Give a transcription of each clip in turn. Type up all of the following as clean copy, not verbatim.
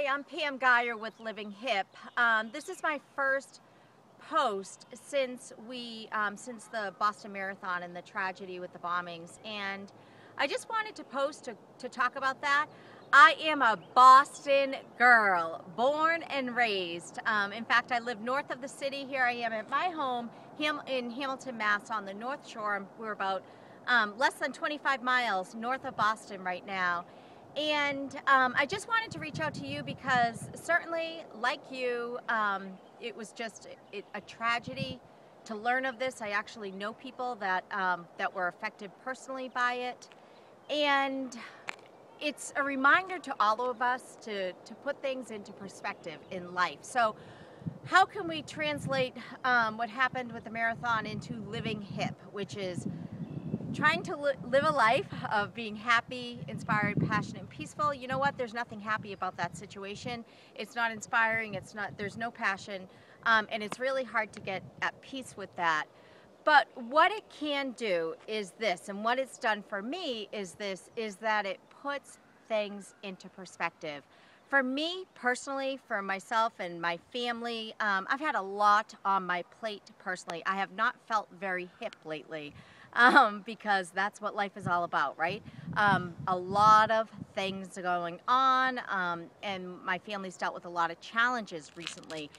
I'm Pam Geyer with Living Hipp. This is my first post since the Boston Marathon and the tragedy with the bombings, and I just wanted to post to talk about that. I am a Boston girl, born and raised. In fact, I live north of the city. Here I am at my home in Hamilton, Mass. On the North Shore. We're about less than 25 miles north of Boston right now. And I just wanted to reach out to you because certainly, like you, it was just a tragedy to learn of this. I actually know people that were affected personally by it, and it's a reminder to all of us to put things into perspective in life. So how can we translate what happened with the marathon into Living Hipp, which is trying to live a life of being happy, inspired, passionate, and peaceful. You know what? There's nothing happy about that situation. It's not inspiring. There's no passion, and it's really hard to get at peace with that. But what it can do is this, and what it's done for me is that it puts things into perspective. For me personally, for myself and my family, I've had a lot on my plate personally. I have not felt very hip lately. Because that's what life is all about, right? A lot of things going on, and my family's dealt with a lot of challenges recently.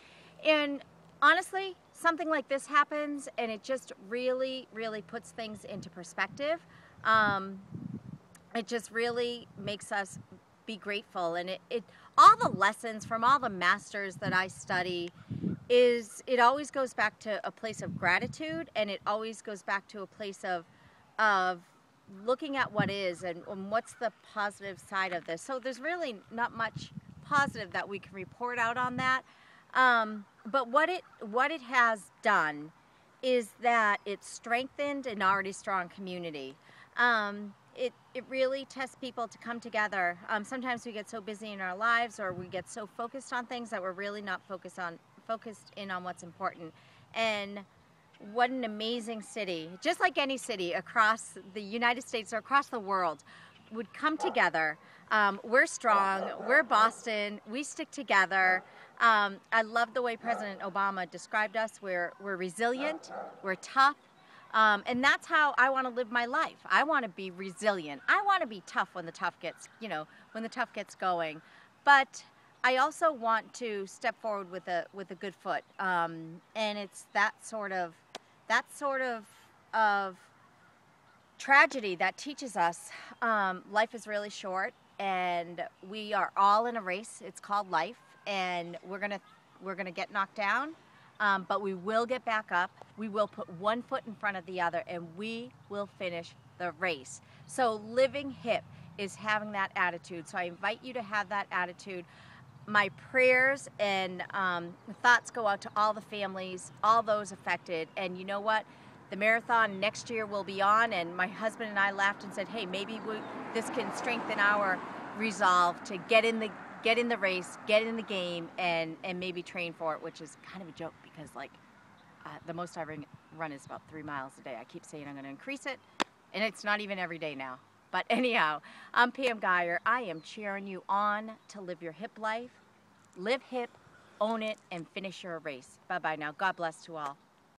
And honestly, something like this happens, and it just really, really puts things into perspective. It just really makes us be grateful, and all the lessons from all the masters that I study it always goes back to a place of gratitude, and it always goes back to a place of looking at what is and what's the positive side of this. So there's really not much positive that we can report out on that. But what it has done is that it's strengthened an already strong community. It really tests people to come together. Sometimes we get so busy in our lives, or we get so focused on things that we're really not focused in on what's important. And what an amazing city, just like any city across the United States or across the world, would come together. We're strong, we're Boston, we stick together. I love the way President Obama described us. We're resilient, we're tough, and that's how I want to live my life. I want to be resilient. I want to be tough when the tough gets going. But I also want to step forward with a good foot, and it's that sort of tragedy that teaches us life is really short, and we are all in a race. It's called life, and we're gonna get knocked down, but we will get back up. We will put one foot in front of the other, and we will finish the race. So Living Hipp is having that attitude. So I invite you to have that attitude. My prayers and thoughts go out to all the families, all those affected. And you know what? The marathon next year will be on, and my husband and I laughed and said, hey, maybe this can strengthen our resolve to get in the race, get in the game, and maybe train for it, which is kind of a joke because the most I run is about 3 miles a day. I keep saying I'm going to increase it, and it's not even every day now. But anyhow, I'm Pam Geyer. I am cheering you on to live your Hipp life. Live Hipp, own it, and finish your race. Bye-bye now. God bless to all.